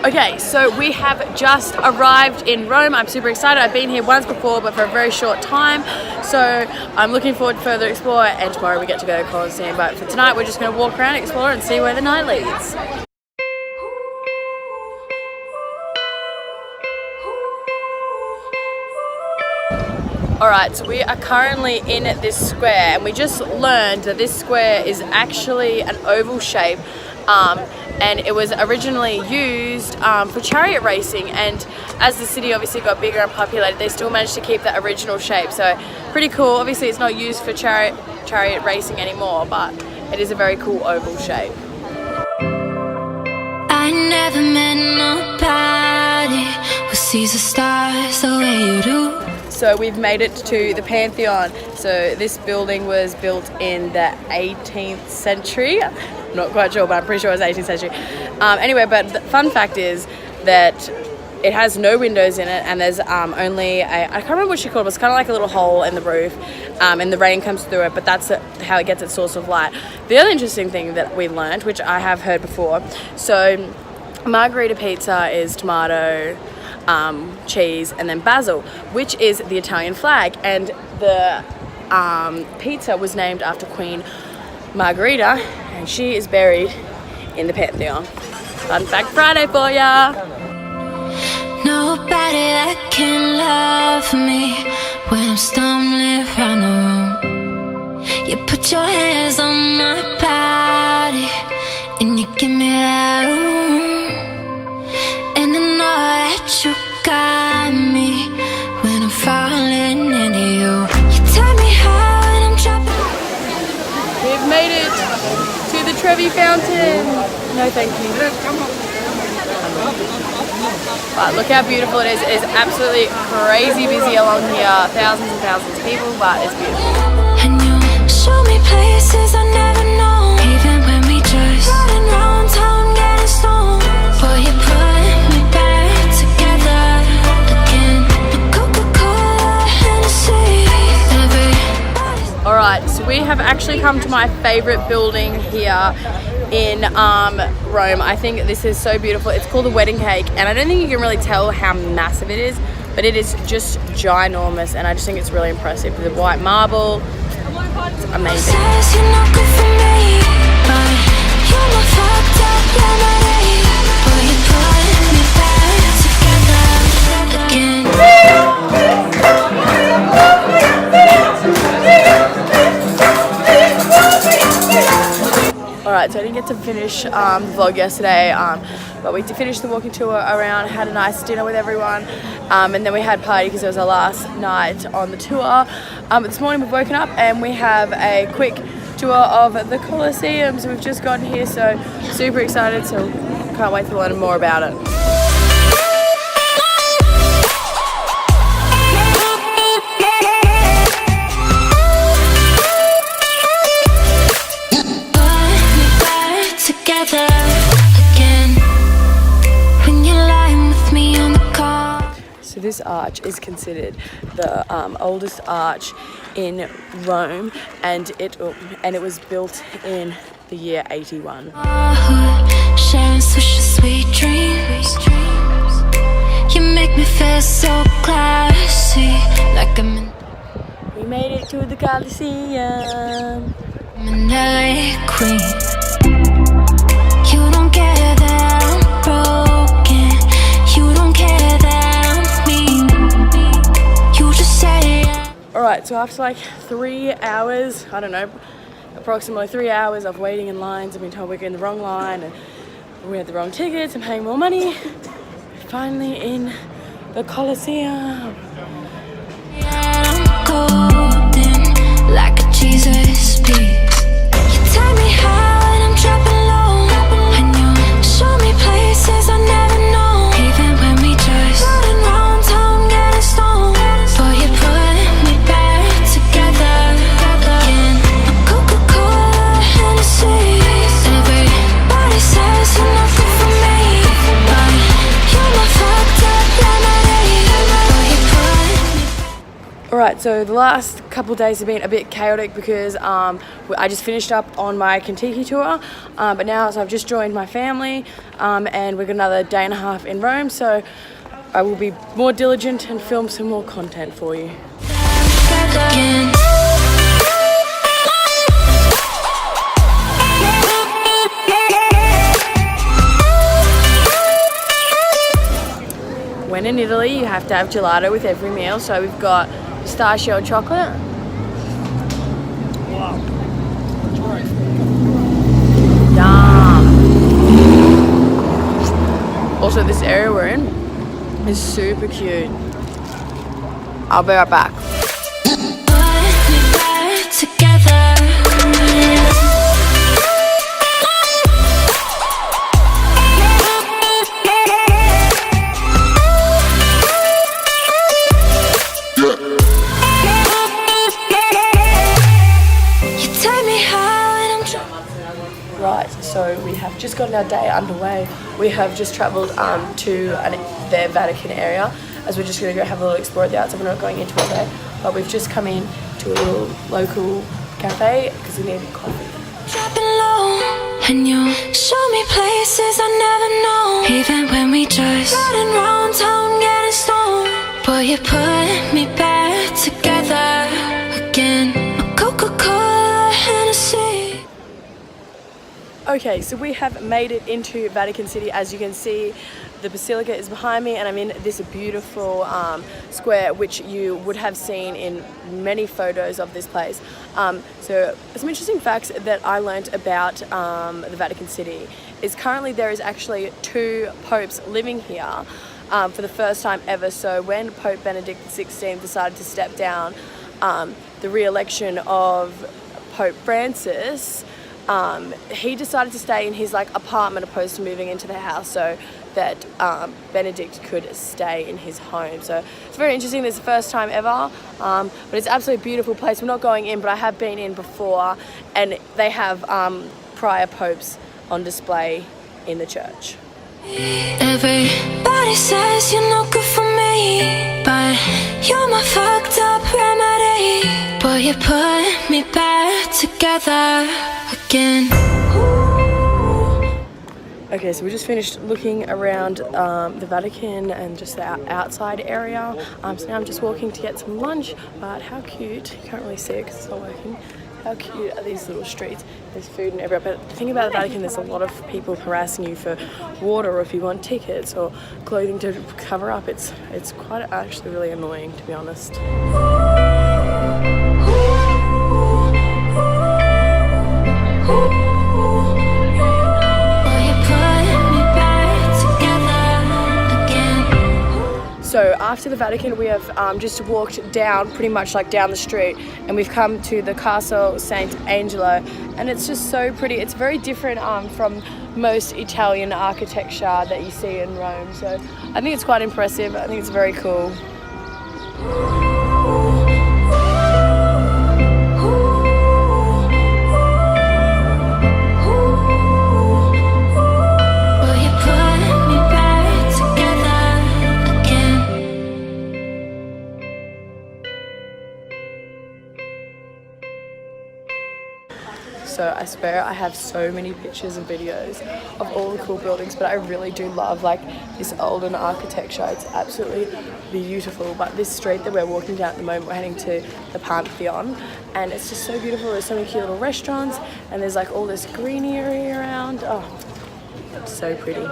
Okay, so we have just arrived in Rome. I'm super excited. I've been here once before, but for a very short time. So I'm looking forward to further explore, and tomorrow we get to go to Colosseum. But for tonight, we're just going to walk around, explore, and see where the night leads. Alright, so we are currently in this square, and we just learned that this square is actually an oval shape. And it was originally used for chariot racing, and as the city obviously got bigger and populated, they still managed to keep that original shape. So pretty cool. Obviously it's not used for chariot racing anymore, but it is a very cool oval shape. I never met nobody who sees the stars the way you do. So we've made it to the Pantheon. So this building was built in the 18th century. I'm not quite sure, but I'm pretty sure it was 18th century. Anyway, but the fun fact is that it has no windows in it, and there's only I can't remember what she called it. It's kind of like a little hole in the roof, and the rain comes through it, but that's how it gets its source of light. The other interesting thing that we learned, which I have heard before, so margherita pizza is tomato, cheese, and then basil, which is the Italian flag, and the pizza was named after Queen Margherita, and she is buried in the Pantheon. Fun fact Friday for ya! Nobody that can love me when I'm stumbling around the room. You put your hands on my body and you give me that room. And I know that you got me when I'm falling into you. You tell me how and I'm dropping. We've made it to the Trevi Fountain. No thank you. But look how beautiful it is. It is absolutely crazy busy along here. Thousands and thousands of people, but it's beautiful. And you show me places I never know. Even when we just riding round town getting stoned. Boy, you put me back together again. Coca-Cola, Hennessy, everybody's. Alright, so we have actually come to my favourite building here in Rome. I think this is so beautiful. It's called the Wedding Cake, and I don't think you can really tell how massive it is, but it is just ginormous, and I just think it's really impressive. The white marble, it's amazing. Says you're not good for me, but you're not fucked up lemonade. Boy, you put me back together again. Alright, so I didn't get to finish the vlog yesterday, but we did finish the walking tour around, had a nice dinner with everyone, and then we had party because it was our last night on the tour. But this morning we've woken up and we have a quick tour of the Colosseum. So we've just gotten here, so super excited, so can't wait to learn more about it. So this arch is considered the oldest arch in Rome, and it was built in the year 81. Sharing such sweet dreams. You make me feel so classy, like I'm in. We made it to the Colleseum. I'm an LA queen. You don't care that I'm broken. You don't care that I'm mean. You just say. Alright, so after like 3 hours, I don't know, approximately 3 hours of waiting in lines and being told we're in the wrong line and we had the wrong tickets and paying more money, we're finally in the Colosseum. I'm golden, like a Jesus piece. You tell me how and I'm dropping low, and you show me places I never know. Even when we just riding round town getting stoned. Boy, you put me back together again. Coca-Cola, Hennessy, everybody says you're not good for me, but you're not fucked up lemonade. Boy, you put me. Alright, Right, so the last couple of days have been a bit chaotic because I just finished up on my Kentucky tour, but now so I've just joined my family, and we've got another day and a half in Rome, so I will be more diligent and film some more content for you. When in Italy, you have to have gelato with every meal, so we've got pistachio chocolate. Wow. Yum. Also, this area we're in is super cute. I'll be right back. Right, so we have just gotten our day underway. We have just travelled to their Vatican area, as we're just going to go have a little explore at the outside. We're not going into it today, but we've just come in to a little local cafe because we needed coffee. Dropping low, and you show me places I never know. Even when we just riding round town getting stoned, boy, you put me back together again. A Coca-Cola, Hennessy. Okay, so we have made it into Vatican City. As you can see, the Basilica is behind me, and I'm in this beautiful square, which you would have seen in many photos of this place. So some interesting facts that I learnt about the Vatican City is currently there is actually 2 popes living here for the first time ever. So when Pope Benedict XVI decided to step down, the re-election of Pope Francis, he decided to stay in his apartment opposed to moving into the house, so that Benedict could stay in his home. So it's very interesting. This is the first time ever, but it's an absolutely beautiful place. We're not going in, but I have been in before, and they have prior popes on display in the church. Everybody says you're no good for me, but you're my fucked up remedy. Boy, you put me back together again. Okay, so we just finished looking around the Vatican and just the outside area. So now I'm just walking to get some lunch, but how cute, you can't really see it because it's not working. How cute are these little streets? There's food and everywhere. But the thing about the Vatican, there's a lot of people harassing you for water or if you want tickets or clothing to cover up. It's quite actually really annoying, to be honest. So after the Vatican, we have just walked down, pretty much down the street, and we've come to the Castle St. Angelo, and it's just so pretty. It's very different from most Italian architecture that you see in Rome. So I think it's quite impressive. I think it's very cool. So I swear I have so many pictures and videos of all the cool buildings, but I really do love this olden architecture. It's absolutely beautiful. But this street that we're walking down at the moment, we're heading to the Pantheon, and it's just so beautiful. There's so many cute little restaurants, and there's all this greenery around. Oh, it's so pretty.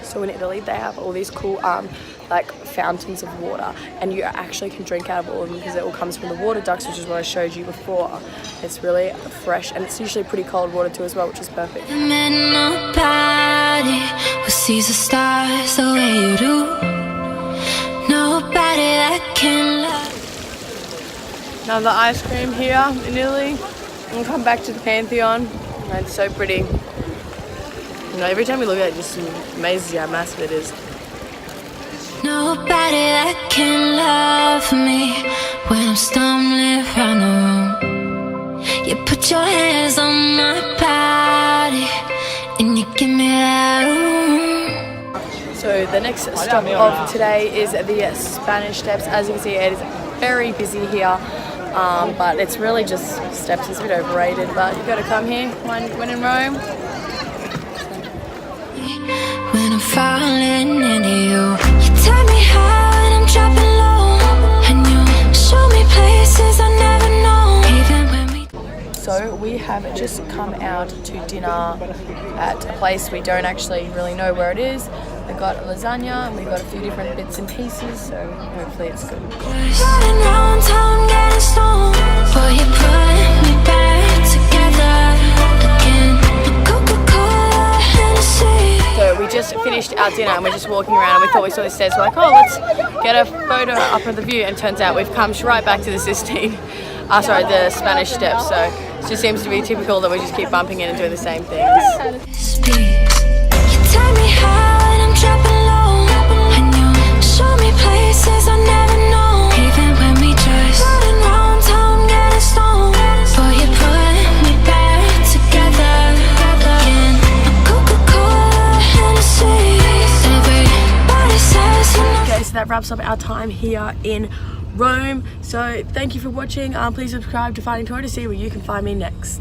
So in Italy, they have all these cool fountains of water, and you actually can drink out of all of them because it all comes from the water ducts, which is what I showed you before. It's really fresh, and it's usually pretty cold water too as well, which is perfect. Nobody who sees the stars the way you do. Nobody that can love. Now the ice cream here in Italy. We'll come back to the Pantheon. It's so pretty. Every time we look at it, it just amazes you how massive it is. Nobody that can love me when I'm stumbling around the room. You put your hands on my body and you give me that room. So the next stop of today is the Spanish Steps. As you can see, it is very busy here. But it's really just steps. It's a bit overrated, but you got to come here when in Rome. When I'm falling into you, you tell me how and I'm dropping low, and you show me places I never know. Even when we So we have just come out to dinner at a place we don't actually really know where it is. We got lasagna and we got a few different bits and pieces, so hopefully it's good. riding round town getting stoned, boy, you put me back together again. A Coca-Cola, Hennessy. So we just finished our dinner and we're just walking around and we thought we saw the stairs. We're like, oh, let's get a photo up of the view, and turns out we've come right back to the the Spanish Steps. So it just seems to be typical that we just keep bumping in and doing the same things. Speak. You tell me how and I'm dropping low, and you show me places I never know. Even when we just riding round town getting stoned, boy, you put me back together again. A Coca-Cola, Hennessy. Everybody says you know. Okay, so that wraps up our time here in Rome. So thank you for watching. Please subscribe to Finding Tori to see where you can find me next.